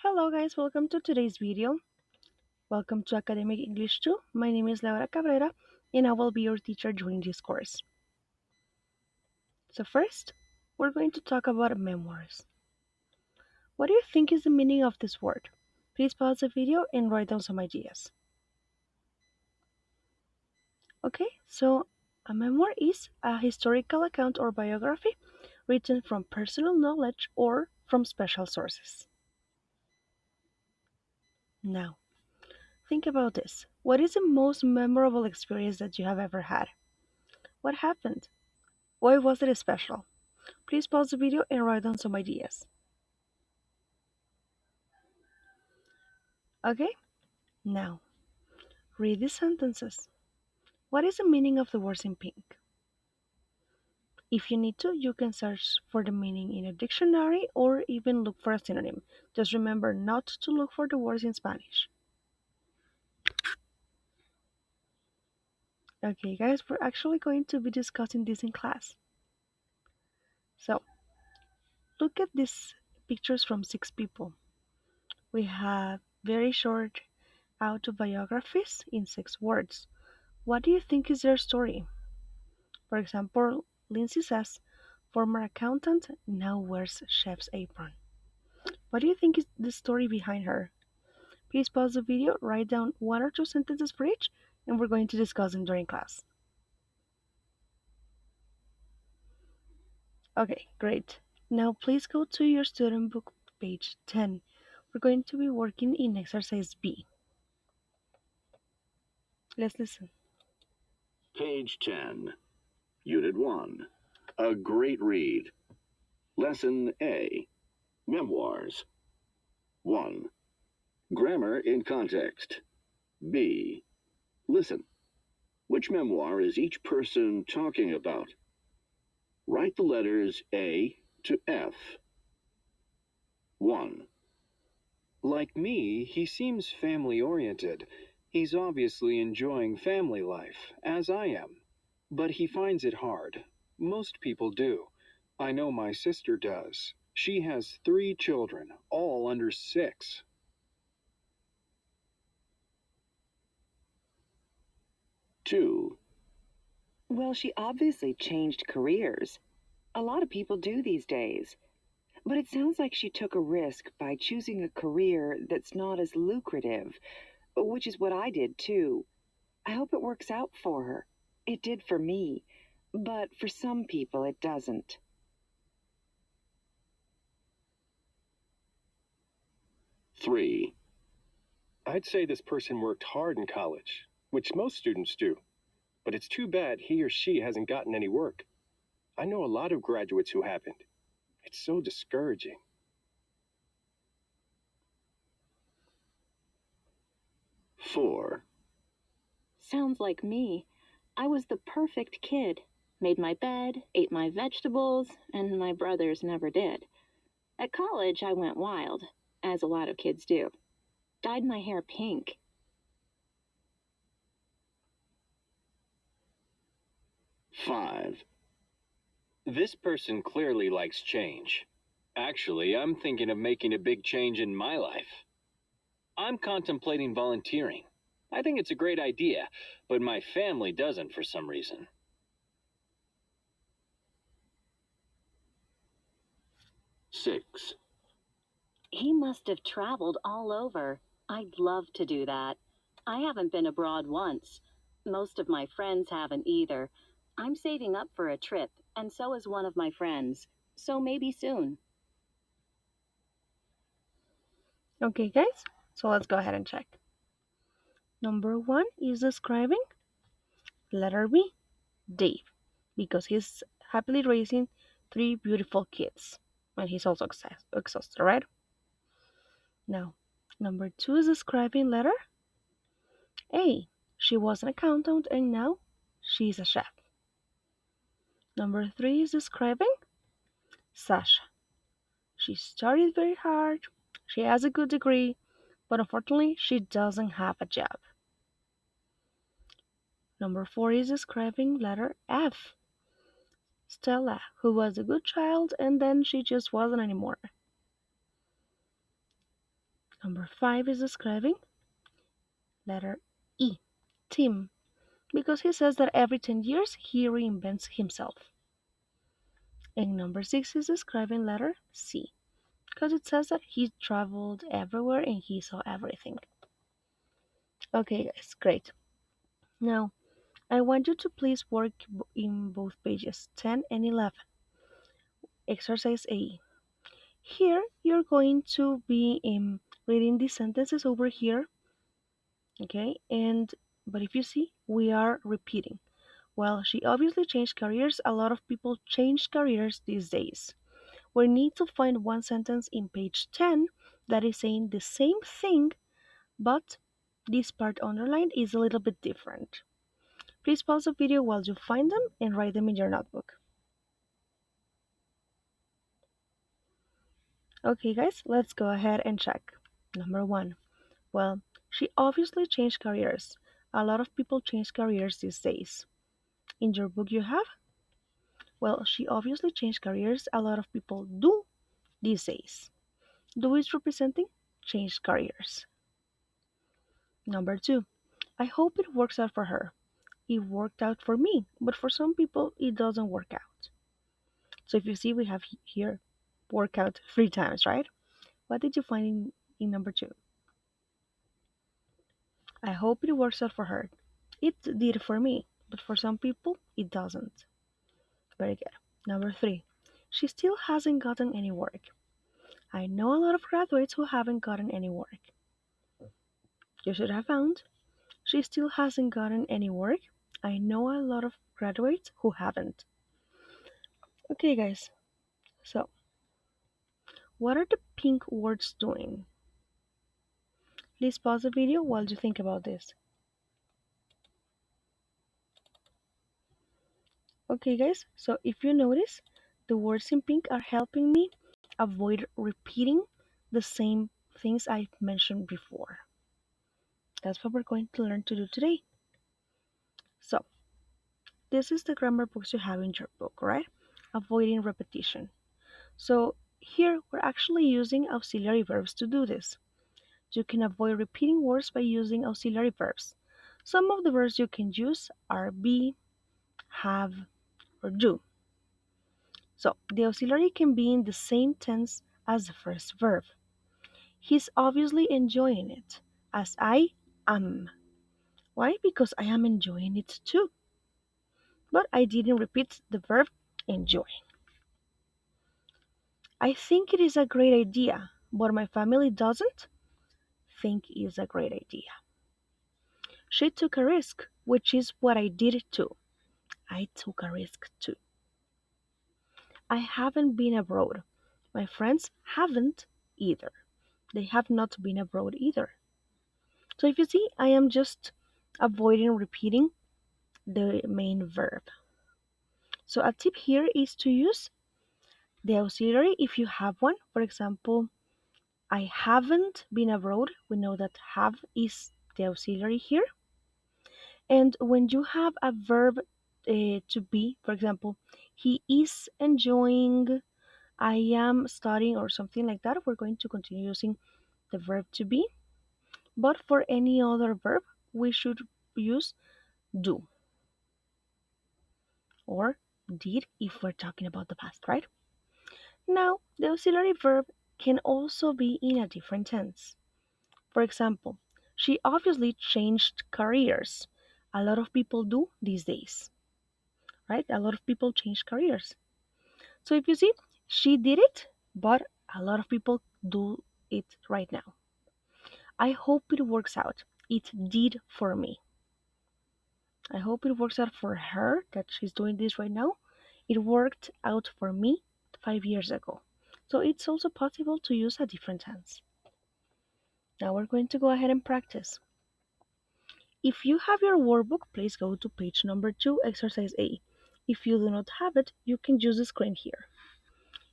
Hello guys, welcome to today's video. Welcome to Academic English 2. My name is Laura Cabrera and I will be your teacher during this course. So first, we're going to talk about memoirs. What do you think is the meaning of this word? Please pause the video and write down some ideas. Okay, so a memoir is a historical account or biography written from personal knowledge or from special sources. Now, think about this. What is the most memorable experience that you have ever had? What happened? Why was it special? Please pause the video and write down some ideas. Okay? Now, read these sentences. What is the meaning of the words in pink? If you need to, you can search for the meaning in a dictionary or even look for a synonym. Just remember not to look for the words in Spanish. Okay, guys, we're actually going to be discussing this in class. So, look at these pictures from 6 people. We have very short autobiographies in 6 words. What do you think is their story? For example, Lindsay says, former accountant now wears chef's apron. What do you think is the story behind her? Please pause the video, write down 1 or 2 sentences for each, and we're going to discuss them during class. Okay, great. Now please go to your student book page 10. We're going to be working in exercise B. Let's listen. Page 10, Unit 1. A great read. Lesson A. Memoirs. 1. Grammar in context. B. Listen. Which memoir is each person talking about? Write the letters A to F. 1. Like me, he seems family-oriented. He's obviously enjoying family life, as I am. But he finds it hard. Most people do. I know my sister does. She has 3 children, all under 6. 2. Well, she obviously changed careers. A lot of people do these days. But it sounds like she took a risk by choosing a career that's not as lucrative, which is what I did too. I hope it works out for her. It did for me. But for some people, it doesn't. 3. I'd say this person worked hard in college, which most students do. But it's too bad he or she hasn't gotten any work. I know a lot of graduates who haven't. It's so discouraging. 4. Sounds like me. I was the perfect kid. Made my bed, ate my vegetables, and my brothers never did. At college, I went wild, as a lot of kids do. Dyed my hair pink. 5. This person clearly likes change. Actually, I'm thinking of making a big change in my life. I'm contemplating volunteering. I think it's a great idea, but my family doesn't for some reason. 6. He must have traveled all over. I'd love to do that. I haven't been abroad once. Most of my friends haven't either. I'm saving up for a trip, and so is one of my friends. So maybe soon. Okay, guys, so let's go ahead and check. Number 1 is describing letter B, Dave, because he's happily raising 3 beautiful kids. And he's also exhausted, right? Now, number 2 is describing letter A. She was an accountant and now she's a chef. Number 3 is describing Sasha. She studied very hard, she has a good degree, but unfortunately she doesn't have a job. Number 4 is describing letter F. Stella, who was a good child and then she just wasn't anymore. Number 5 is describing letter E, Tim, because he says that every 10 years he reinvents himself. And number 6 is describing letter C, because it says that he traveled everywhere and he saw everything. Okay, guys, great. Now, I want you to please work in both pages 10 and 11. Exercise A. Here, you're going to be reading these sentences over here, okay? But if you see, we are repeating. Well, she obviously changed careers. A lot of people change careers these days. We need to find one sentence in page 10 that is saying the same thing, but this part underlined is a little bit different. Please pause the video while you find them and write them in your notebook. Okay, guys, let's go ahead and check. Number 1. Well, she obviously changed careers. A lot of people change careers these days. In your book, you have? Well, she obviously changed careers. A lot of people do these days. Do is representing changed careers. Number 2. I hope it works out for her. It worked out for me, but for some people, it doesn't work out. So if you see, we have here work out 3 times, right? What did you find in number 2? I hope it works out for her. It did for me, but for some people, it doesn't. Very good. Number 3. She still hasn't gotten any work. I know a lot of graduates who haven't gotten any work. You should have found. She still hasn't gotten any work. I know a lot of graduates who haven't. Okay, guys. So, what are the pink words doing? Please pause the video while you think about this. Okay, guys. So, if you notice, the words in pink are helping me avoid repeating the same things I've mentioned before. That's what we're going to learn to do today. So, this is the grammar books you have in your book, right? Avoiding repetition. So, here we're actually using auxiliary verbs to do this. You can avoid repeating words by using auxiliary verbs. Some of the verbs you can use are be, have, or do. So, the auxiliary can be in the same tense as the first verb. He's obviously enjoying it, as I am. Why? Because I am enjoying it too. But I didn't repeat the verb enjoy. I think it is a great idea, but my family doesn't think it is a great idea. She took a risk, which is what I did too. I took a risk too. I haven't been abroad. My friends haven't either. They have not been abroad either. So if you see, I am just avoiding repeating the main verb. So a tip here is to use the auxiliary if you have one. For example, I haven't been abroad. We know that have is the auxiliary here. And when you have a verb to be, for example, he is enjoying, I am studying, or something like that, we're going to continue using the verb to be. But for any other verb, we should use do or did if we're talking about the past, right? Now, the auxiliary verb can also be in a different tense. For example, she obviously changed careers. A lot of people do these days, right? A lot of people change careers. So if you see, she did it, but a lot of people do it right now. I hope it works out. It did for me. I hope it works out for her that she's doing this right now. It worked out for me 5 years ago. So it's also possible to use a different tense. Now we're going to go ahead and practice. If you have your workbook, please go to page number 2, exercise A. If you do not have it, you can use the screen here.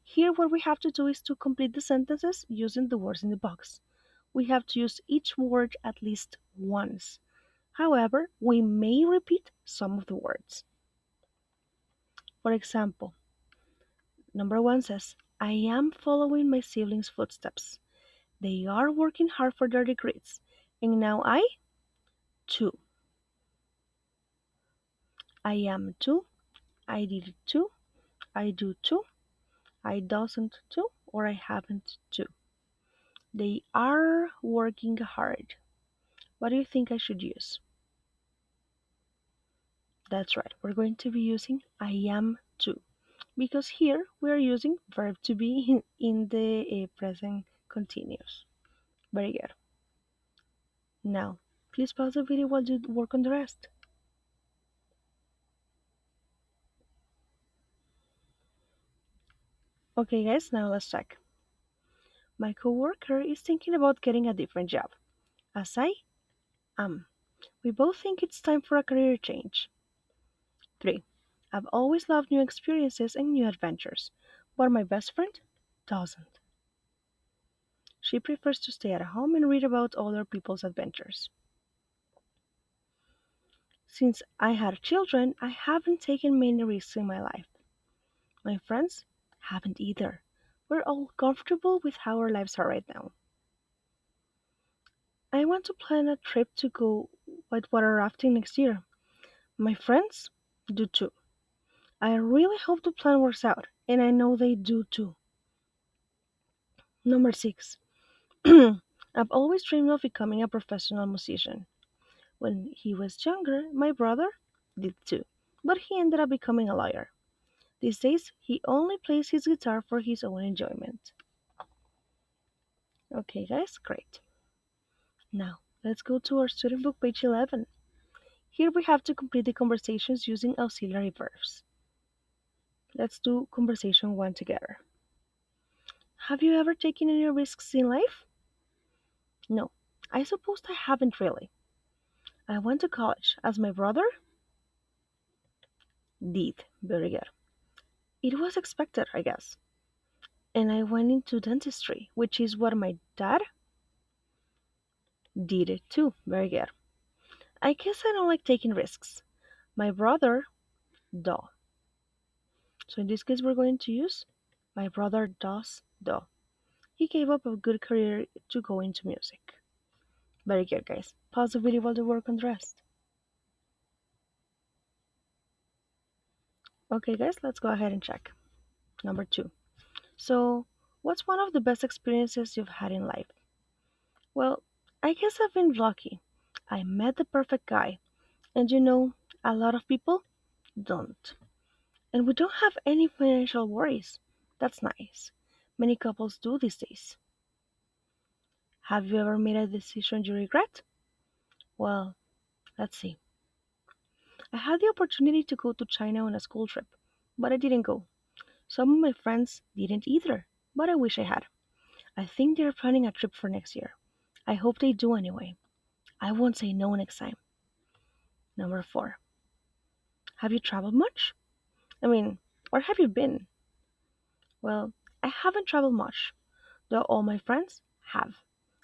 Here what we have to do is to complete the sentences using the words in the box. We have to use each word at least once. However, we may repeat some of the words. For example, number 1 says, I am following my siblings' footsteps. They are working hard for their degrees. And now I, too. I am too. I did it too. I do too. I doesn't too. Or I haven't too. They are working hard. What do you think I should use? That's right. We're going to be using I am too. Because here we are using verb to be in the present continuous. Very good. Now, please pause the video while you work on the rest. Okay, guys, now let's check. My coworker is thinking about getting a different job, as I am. We both think it's time for a career change. 3. I've always loved new experiences and new adventures, but my best friend doesn't. She prefers to stay at home and read about other people's adventures. Since I had children, I haven't taken many risks in my life. My friends haven't either. We're all comfortable with how our lives are right now. I want to plan a trip to go whitewater rafting next year. My friends do too. I really hope the plan works out, and I know they do too. Number 6. I've always dreamed of becoming a professional musician. When he was younger, my brother did too, but he ended up becoming a lawyer. These days, he only plays his guitar for his own enjoyment. Okay, guys, great. Now, let's go to our student book, page 11. Here we have to complete the conversations using auxiliary verbs. Let's do conversation 1 together. Have you ever taken any risks in life? No, I suppose I haven't really. I went to college, as my brother did. Very good. It was expected, I guess. And I went into dentistry, which is what my dad did it too. Very good. I guess I don't like taking risks. My brother, do. So in this case, we're going to use my brother does, do. He gave up a good career to go into music. Very good, guys. Pause the video while you work on the rest. Okay, guys, let's go ahead and check. Number 2. So, what's one of the best experiences you've had in life? Well, I guess I've been lucky. I met the perfect guy. And a lot of people don't. And we don't have any financial worries. That's nice. Many couples do these days. Have you ever made a decision you regret? Well, let's see. I had the opportunity to go to China on a school trip, but I didn't go. Some of my friends didn't either, but I wish I had. I think they're planning a trip for next year. I hope they do anyway. I won't say no next time. Number 4. Have you traveled much? Where have you been? Well, I haven't traveled much, though all my friends have.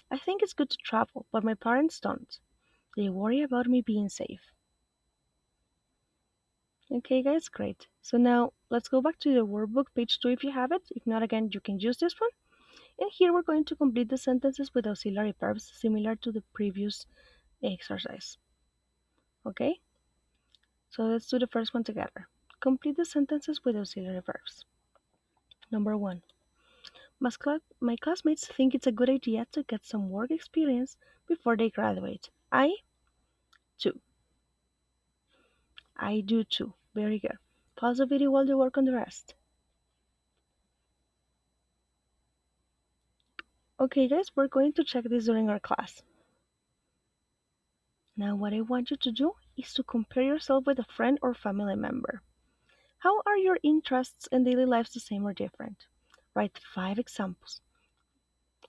I think it's good to travel, but my parents don't. They worry about me being safe. Okay, guys, great. So now let's go back to the workbook, page 2 if you have it. If not, again, you can use this one. And here we're going to complete the sentences with auxiliary verbs similar to the previous exercise. Okay? So let's do the first one together. Complete the sentences with auxiliary verbs. Number 1. My classmates think it's a good idea to get some work experience before they graduate. I too. I do too. Very good. Pause the video while you work on the rest. Okay, guys, we're going to check this during our class. Now, what I want you to do is to compare yourself with a friend or family member. How are your interests and daily lives the same or different? Write 5 examples.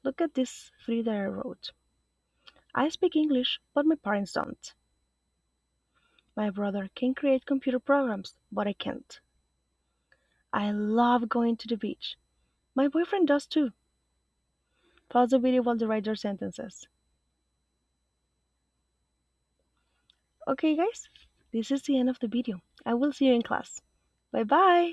Look at these 3 that I wrote. I speak English, but my parents don't. My brother can create computer programs, but I can't. I love going to the beach. My boyfriend does too. Pause the video while you write your sentences. Okay, guys, this is the end of the video. I will see you in class. Bye bye!